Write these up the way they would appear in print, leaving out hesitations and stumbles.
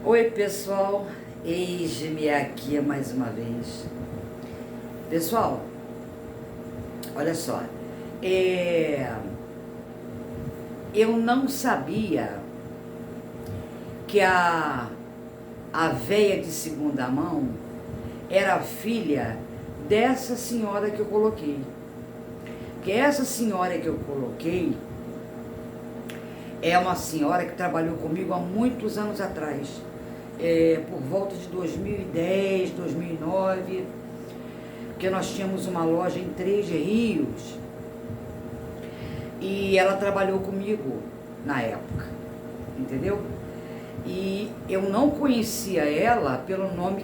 Oi pessoal, eis-me aqui mais uma vez. Pessoal, olha só, eu não sabia que a véia de segunda mão era filha dessa senhora que eu coloquei. Que essa senhora que eu coloquei é uma senhora que trabalhou comigo há muitos anos atrás, por volta de 2010, 2009, porque nós tínhamos uma loja em Três Rios e ela trabalhou comigo na época, entendeu? E eu não conhecia ela pelo nome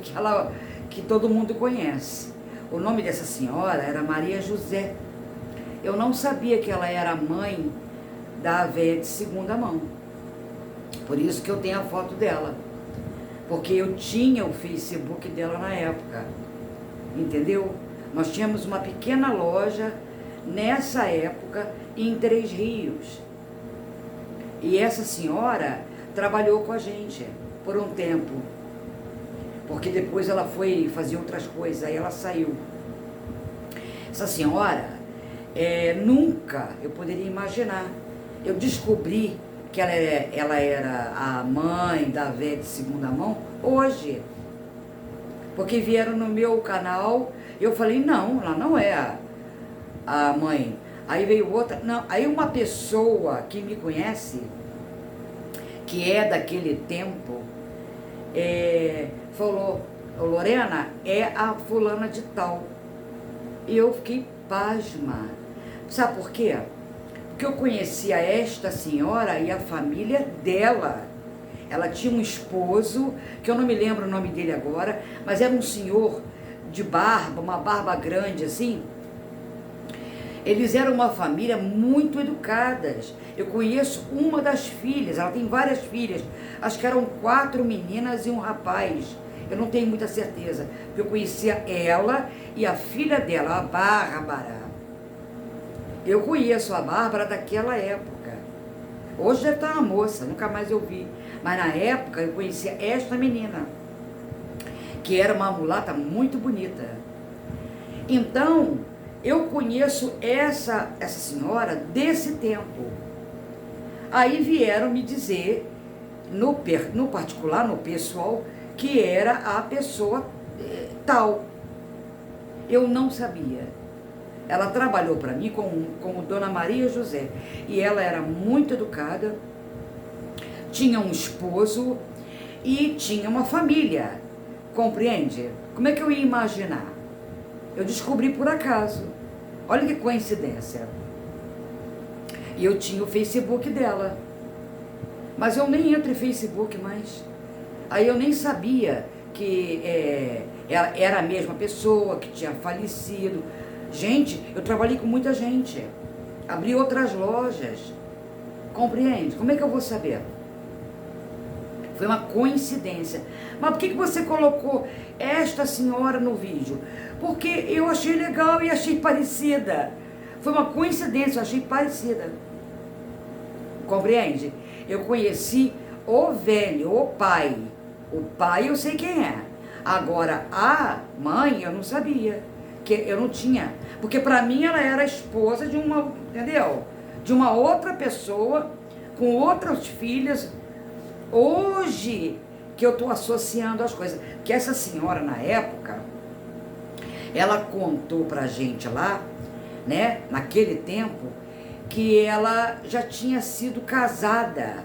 que todo mundo conhece. O nome dessa senhora era Maria José. Eu não sabia que ela era mãe da véia de segunda mão. Por isso que eu tenho a foto dela. Porque eu tinha o Facebook dela na época. Entendeu? Nós tínhamos uma pequena loja nessa época em Três Rios. E essa senhora trabalhou com a gente por um tempo. Porque depois ela foi fazer outras coisas, aí ela saiu. Essa senhora, nunca eu poderia imaginar. Eu descobri que ela era a mãe da véia de segunda mão hoje. Porque vieram no meu canal, eu falei, não, ela não é a mãe. Aí veio outra, não. Aí uma pessoa que me conhece, que é daquele tempo, falou, Lorena, é a fulana de tal. E eu fiquei pasma. Sabe por quê? Porque eu conhecia esta senhora e a família dela. Ela tinha um esposo, que eu não me lembro o nome dele agora, mas era um senhor de barba, uma barba grande assim. Eles eram uma família muito educadas. Eu conheço uma das filhas, ela tem várias filhas. Acho que eram 4 meninas e um rapaz. Eu não tenho muita certeza, porque eu conhecia ela e a filha dela, a Bárbara. Eu conheço a Bárbara daquela época. Hoje deve estar uma moça, nunca mais eu vi. Mas na época eu conhecia esta menina, que era uma mulata muito bonita. Então, eu conheço essa senhora desse tempo. Aí vieram me dizer, no particular, no pessoal, que era a pessoa tal. Eu não sabia. Ela trabalhou para mim como Dona Maria José. E ela era muito educada, tinha um esposo e tinha uma família. Compreende? Como é que eu ia imaginar? Eu descobri por acaso. Olha que coincidência. E eu tinha o Facebook dela. Mas eu nem entro em Facebook mais. Aí eu nem sabia que ela era a mesma pessoa, que tinha falecido. Gente, eu trabalhei com muita gente. Abri outras lojas. Compreende? Como é que eu vou saber? Foi uma coincidência. Mas por que você colocou esta senhora no vídeo? Porque eu achei legal e achei parecida. Foi uma coincidência, eu achei parecida. Compreende? Eu conheci o velho, o pai. O pai eu sei quem é. Agora, a mãe eu não sabia. Que eu não tinha. Porque pra mim ela era esposa de uma, entendeu? De uma outra pessoa, com outras filhas. Hoje que eu tô associando as coisas. Que essa senhora na época, ela contou pra gente lá, né, naquele tempo, que ela já tinha sido casada.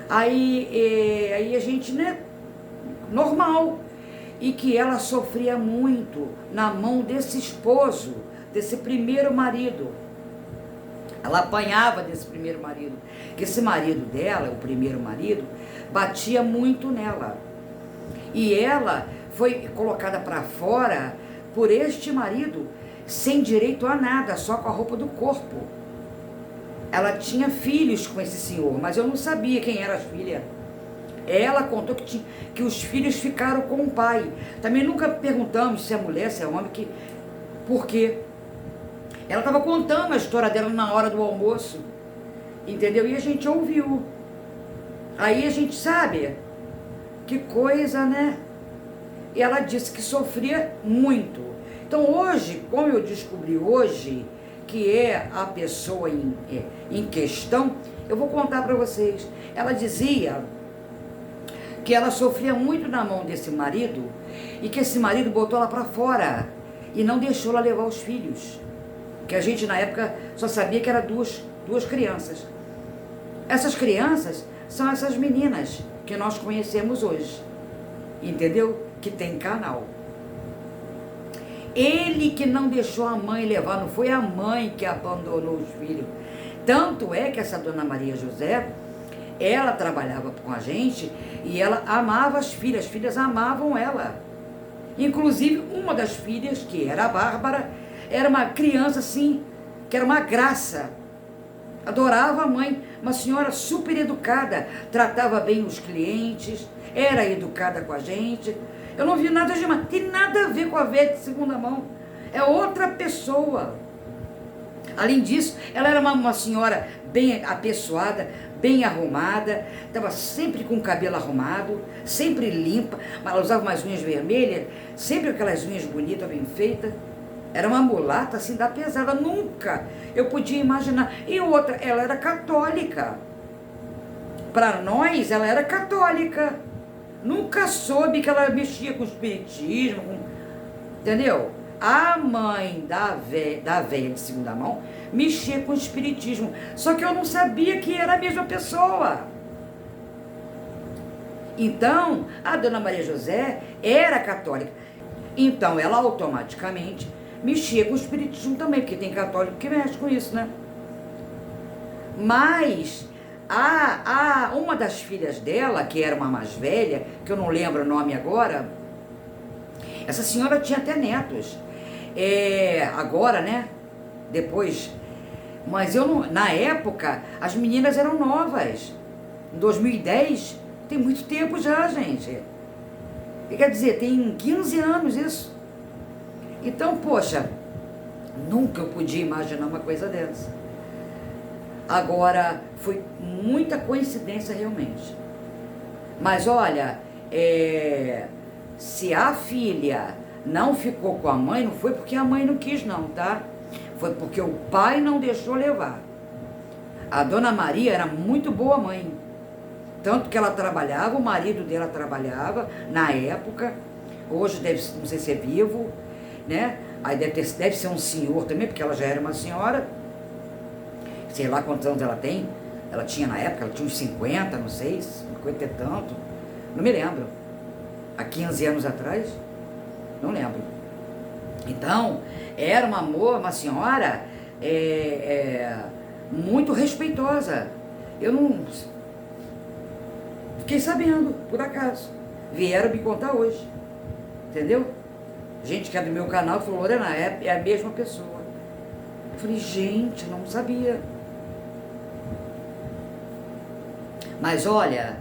Aí a gente, né, normal. E que ela sofria muito na mão desse esposo, desse primeiro marido. Ela apanhava desse primeiro marido. Que esse marido dela, o primeiro marido, batia muito nela. E ela foi colocada para fora por este marido, sem direito a nada, só com a roupa do corpo. Ela tinha filhos com esse senhor, mas eu não sabia quem era as filhas. Ela contou que os filhos ficaram com o pai. Também nunca perguntamos se é mulher, se é homem, por quê. Ela estava contando a história dela na hora do almoço, entendeu? E a gente ouviu. Aí a gente sabe Que coisa, né? E ela disse que sofria muito. Então hoje, como eu descobri hoje, que é a pessoa em questão, eu vou contar para vocês. Ela dizia que ela sofria muito na mão desse marido e que esse marido botou ela para fora e não deixou ela levar os filhos. Que a gente na época só sabia que eram duas crianças. Essas crianças são essas meninas que nós conhecemos hoje, entendeu? Que tem canal. Ele que não deixou a mãe levar, não foi a mãe que abandonou os filhos. Tanto é que essa dona Maria José, ela trabalhava com a gente e ela amava as filhas amavam ela. Inclusive uma das filhas, que era a Bárbara, era uma criança assim, que era uma graça. Adorava a mãe, uma senhora super educada, tratava bem os clientes, era educada com a gente. Eu não vi nada de mal, tem nada a ver com a véia de segunda mão, é outra pessoa. Além disso, ela era uma senhora bem apessoada, bem arrumada, estava sempre com o cabelo arrumado, sempre limpa, mas ela usava umas unhas vermelhas, sempre aquelas unhas bonitas, bem feitas. Era uma mulata assim da pesada, nunca eu podia imaginar. E outra, ela era católica. Para nós, ela era católica. Nunca soube que ela mexia com espiritismo, entendeu? A mãe da véia de segunda mão mexia com espiritismo. Só que eu não sabia que era a mesma pessoa. Então, a dona Maria José era católica. Então, ela automaticamente mexia com o espiritismo também, porque tem católico que mexe com isso, né? Mas uma das filhas dela, que era uma mais velha, que eu não lembro o nome agora, essa senhora tinha até netos. Agora, né? Depois. Mas eu não, na época, as meninas eram novas. Em 2010, tem muito tempo já, gente. Quer dizer, tem 15 anos isso. Então, poxa, nunca eu podia imaginar uma coisa dessa. Agora, foi muita coincidência realmente. Mas olha, se a filha não ficou com a mãe, não foi porque a mãe não quis não, tá? Foi porque o pai não deixou levar. A dona Maria era muito boa mãe. Tanto que ela trabalhava, o marido dela trabalhava na época. Hoje não sei se é vivo, né? Aí deve ser um senhor também, porque ela já era uma senhora. Sei lá quantos anos ela tem. Ela tinha na época, ela tinha uns 50, não sei, 50 e tanto. Não me lembro. Há 15 anos atrás, não lembro. Então, era uma senhora muito respeitosa. Eu não... Fiquei sabendo, por acaso. Vieram me contar hoje. Entendeu? Gente que é do meu canal falou, Lorena, é a mesma pessoa. Eu falei, gente, não sabia. Mas olha,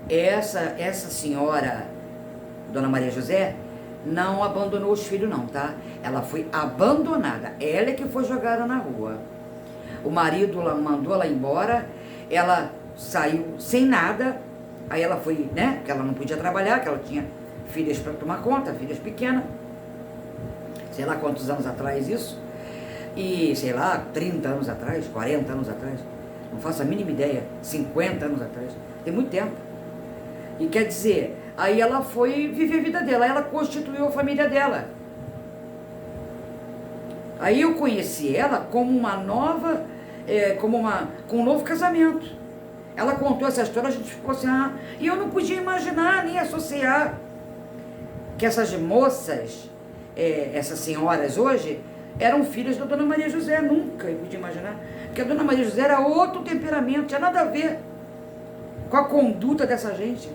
essa senhora, Dona Maria José, não abandonou os filhos não, tá? Ela foi abandonada. Ela é que foi jogada na rua. O marido mandou ela embora, ela saiu sem nada, aí ela foi, né? Porque ela não podia trabalhar, que ela tinha filhas para tomar conta, filhas pequenas. Sei lá quantos anos atrás isso. E, sei lá, 30 anos atrás, 40 anos atrás. Não faço a mínima ideia. 50 anos atrás. Tem muito tempo. E quer dizer, aí ela foi viver a vida dela. Ela constituiu a família dela. Aí eu conheci ela como uma nova, com um novo casamento. Ela contou essa história, a gente ficou assim, e eu não podia imaginar, nem associar que essas moças, essas senhoras hoje, eram filhas da Dona Maria José. Nunca eu podia imaginar. Porque a Dona Maria José era outro temperamento, tinha nada a ver com a conduta dessa gente.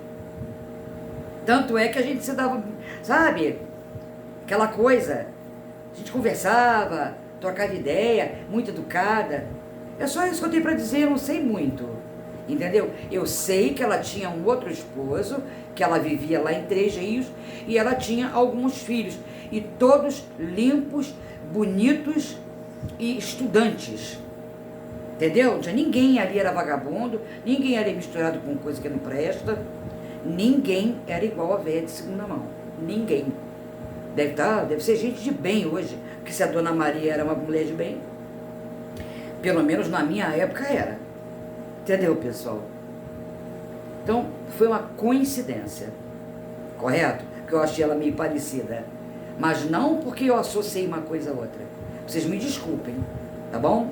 Tanto é que a gente se dava, sabe, aquela coisa, a gente conversava, trocava ideia, muito educada. É só isso que eu tenho para dizer, eu não sei muito, entendeu? Eu sei que ela tinha um outro esposo, que ela vivia lá em Três Rios, e ela tinha alguns filhos, e todos limpos, bonitos e estudantes. Entendeu? Já ninguém ali era vagabundo, ninguém ali misturado com coisa que não presta. ninguém era igual a véia de segunda mão. Ninguém. Deve ser gente de bem hoje, porque se a Dona Maria era uma mulher de bem, pelo menos na minha época era. Entendeu, pessoal? Então, foi uma coincidência, correto? Que eu achei ela meio parecida. Mas não porque eu associei uma coisa a outra. Vocês me desculpem, tá bom?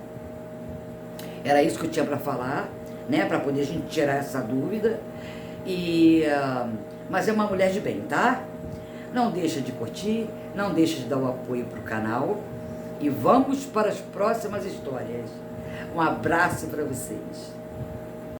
Era isso que eu tinha para falar, né? Para poder a gente tirar essa dúvida. Mas é uma mulher de bem, tá? Não deixa de curtir, não deixa de dar o apoio pro canal. E vamos para as próximas histórias. Um abraço para vocês.